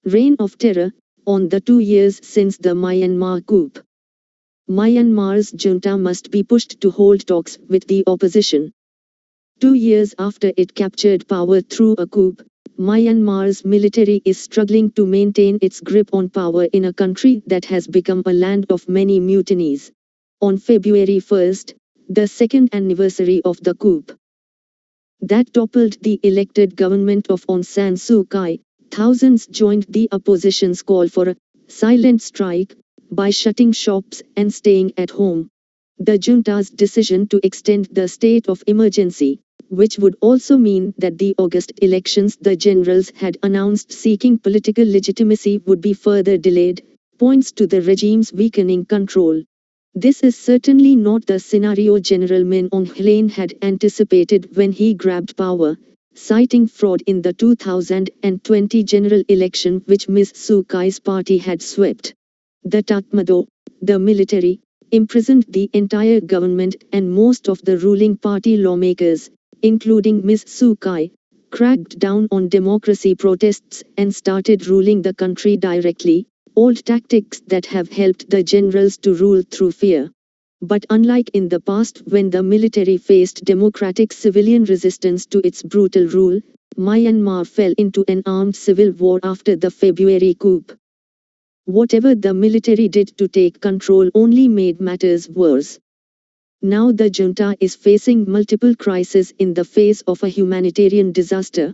Reign of terror, on the 2 years since the Myanmar coup. Myanmar's junta must be pushed to hold talks with the opposition. 2 years after it captured power through a coup, Myanmar's military is struggling to maintain its grip on power in a country that has become a land of many mutinies. On February 1st, the second anniversary of the coup that toppled the elected government of Aung San Suu Kyi, thousands joined the opposition's call for a silent strike by shutting shops and staying at home. The junta's decision to extend the state of emergency, which would also mean that the August elections the generals had announced seeking political legitimacy would be further delayed, points to the regime's weakening control. This is certainly not the scenario General Min Aung Hlaing had anticipated when he grabbed power, citing fraud in the 2020 general election which Ms. Suu Kyi's party had swept. The Tatmadaw, the military, imprisoned the entire government and most of the ruling party lawmakers, including Ms. Suu Kyi, cracked down on democracy protests and started ruling the country directly, old tactics that have helped the generals to rule through fear. But unlike in the past when the military faced democratic civilian resistance to its brutal rule, Myanmar fell into an armed civil war after the February coup. Whatever the military did to take control only made matters worse. Now the junta is facing multiple crises in the face of a humanitarian disaster.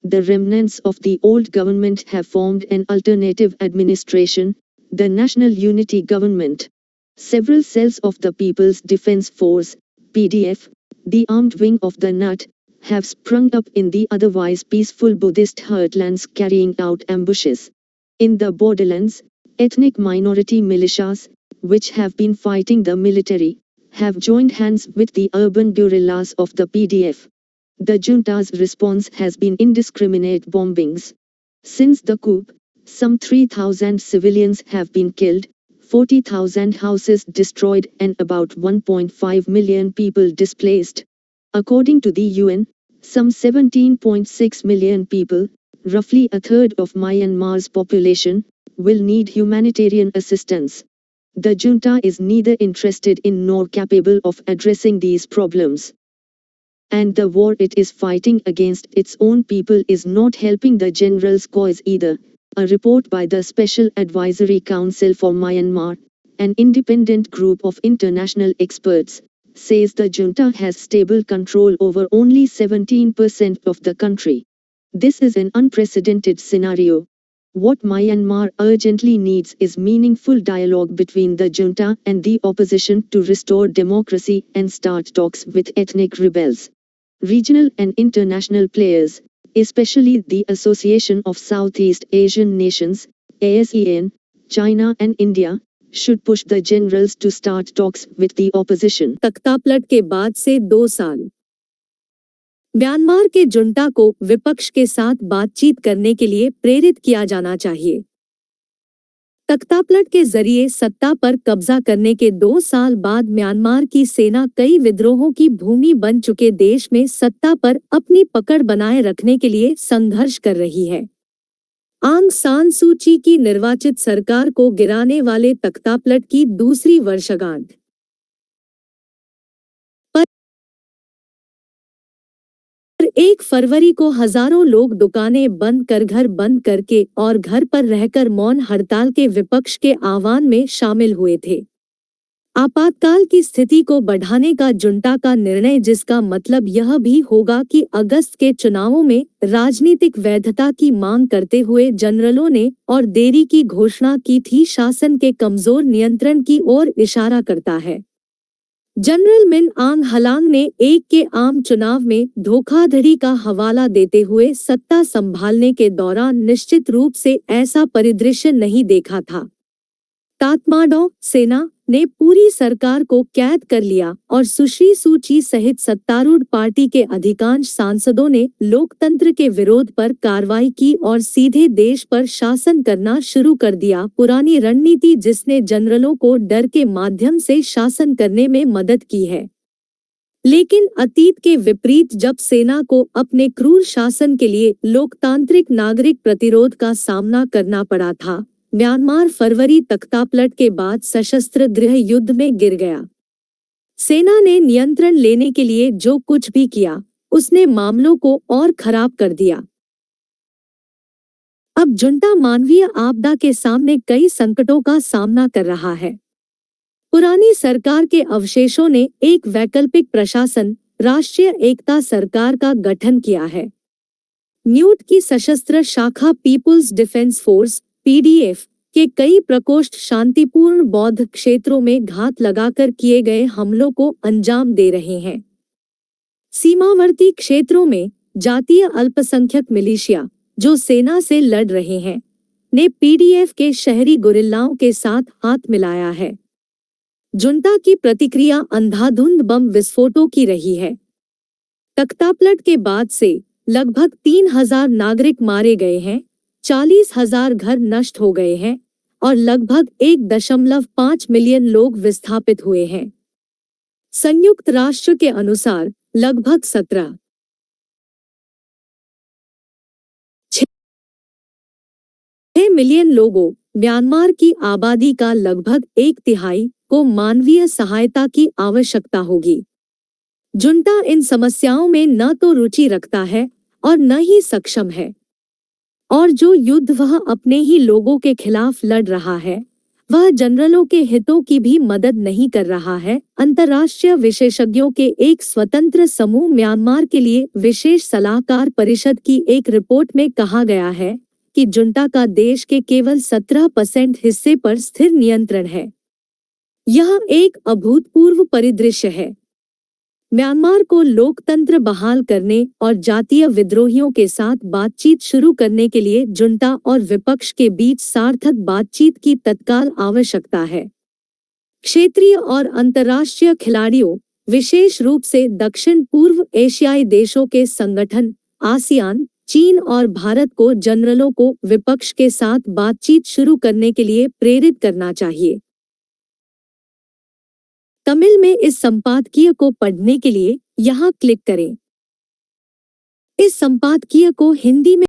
The remnants of the old government have formed an alternative administration, the National Unity Government. Several cells of the People's Defense Force, PDF, the armed wing of the NUT, have sprung up in the otherwise peaceful Buddhist heartlands carrying out ambushes. In the borderlands, ethnic minority militias, which have been fighting the military, have joined hands with the urban guerrillas of the PDF. The junta's response has been indiscriminate bombings. Since the coup, some 3,000 civilians have been killed, 40,000 houses destroyed and about 1.5 million people displaced. According to the UN, some 17.6 million people, roughly a third of Myanmar's population, will need humanitarian assistance. The junta is neither interested in nor capable of addressing these problems. And the war it is fighting against its own people is not helping the general's cause either. A report by the Special Advisory Council for Myanmar, an independent group of international experts, says the junta has stable control over only 17% of the country. This is an unprecedented scenario. What Myanmar urgently needs is meaningful dialogue between the junta and the opposition to restore democracy and start talks with ethnic rebels. Regional and international players, especially the Association of Southeast Asian Nations, ASEAN, China and India, should push the generals to start talks with the opposition. तख्तापलट के बाद से 2 साल Myanmar के junta को विपक्ष के साथ बातचीत करने के लिए प्रेरित किया जाना चाहिए। तख्तापलट के जरिए सत्ता पर कब्जा करने के 2 साल बाद म्यांमार की सेना कई विद्रोहों की भूमि बन चुके देश में सत्ता पर अपनी पकड़ बनाए रखने के लिए संघर्ष कर रही है। आंग सान सू की की निर्वाचित सरकार को गिराने वाले तख्तापलट की दूसरी वर्षगांठ पर 1 फरवरी को हजारों लोग दुकानें बंद कर घर बंद करके और घर पर रहकर मौन हड़ताल के विपक्ष के आह्वान में शामिल हुए थे। आपातकाल की स्थिति को बढ़ाने का जुंटा का निर्णय, जिसका मतलब यह भी होगा कि अगस्त के चुनावों में राजनीतिक वैधता की मांग करते हुए जनरलों ने और देरी की घोषणा की थी, शासन के कमजोर नियंत्रण की ओर इशारा करता है। जनरल मिन आंग हलांग ने 1 के आम चुनाव में धोखाधड़ी का हवाला देते हुए सत्ता संभालने के दौरान निश्चित रूप से ऐसा परिदृश्य नहीं देखा था। तातमाडाव सेना ने पूरी सरकार को कैद कर लिया और सुश्री सू की सहित सत्तारूढ़ पार्टी के अधिकांश सांसदों ने लोकतंत्र के विरोध पर कार्रवाई की और सीधे देश पर शासन करना शुरू कर दिया। पुरानी रणनीति जिसने जनरलों को डर के माध्यम से शासन करने में मदद की है, लेकिन अतीत के विपरीत जब सेना को अपने क्रूर शासन के लिए लोकतांत्रिक नागरिक प्रतिरोध का सामना करना पड़ा था, म्यांमार फरवरी तख्तापलट के बाद सशस्त्र गृह युद्ध में गिर गया। सेना ने नियंत्रण लेने के लिए जो कुछ भी किया, उसने मामलों को और खराब कर दिया। अब जुंटा मानवीय आपदा के सामने कई संकटों का सामना कर रहा है। पुरानी सरकार के अवशेषों ने एक वैकल्पिक प्रशासन, राष्ट्रीय एकता सरकार का गठन किया है। न्यूट की सशस्त्र शाखा पीपुल्स डिफेंस फोर्स (पीडीएफ) के कई प्रकोष्ठ शांतिपूर्ण बौद्ध क्षेत्रों में घात लगाकर किए गए हमलों को अंजाम दे रहे हैं। सीमावर्ती क्षेत्रों में जातीय अल्पसंख्यक मिलिशिया, जो सेना से लड़ रहे हैं, ने पीडीएफ के शहरी गुरिल्लाओं के साथ हाथ मिलाया है। जुंटा की प्रतिक्रिया अंधाधुंध बम विस्फोटों की रही है। तख्तापलट के बाद से लगभग 3,000 नागरिक मारे गए हैं, 40,000 घर नष्ट हो गए हैं और लगभग 1.5 मिलियन लोग विस्थापित हुए हैं। संयुक्त राष्ट्र के अनुसार लगभग 17.6 मिलियन लोगों, म्यांमार की आबादी का लगभग 1/3 को मानवीय सहायता की आवश्यकता होगी। जुंटा इन समस्याओं में न तो रुचि रखता है और न ही सक्षम है, और जो युद्ध वह अपने ही लोगों के खिलाफ लड़ रहा है, वह जनरलों के हितों की भी मदद नहीं कर रहा है। अंतर्राष्ट्रीय विशेषज्ञों के एक स्वतंत्र समूह म्यांमार के लिए विशेष सलाहकार परिषद की एक रिपोर्ट में कहा गया है कि जुंटा का देश के केवल 17% हिस्से पर स्थिर नियंत्रण है। यह एक अभूतपूर्व परिदृश्य है। म्यांमार को लोकतंत्र बहाल करने और जातीय विद्रोहियों के साथ बातचीत शुरू करने के लिए जुंटा और विपक्ष के बीच सार्थक बातचीत की तत्काल आवश्यकता है। क्षेत्रीय और अंतर्राष्ट्रीय खिलाड़ियों, विशेष रूप से दक्षिण पूर्व एशियाई देशों के संगठन आसियान, चीन और भारत को जनरलों को विपक्ष के साथ बातचीत शुरू करने के लिए प्रेरित करना चाहिए। तमिल में इस संपादकीय को पढ़ने के लिए यहाँ क्लिक करें। इस संपादकीय को हिंदी में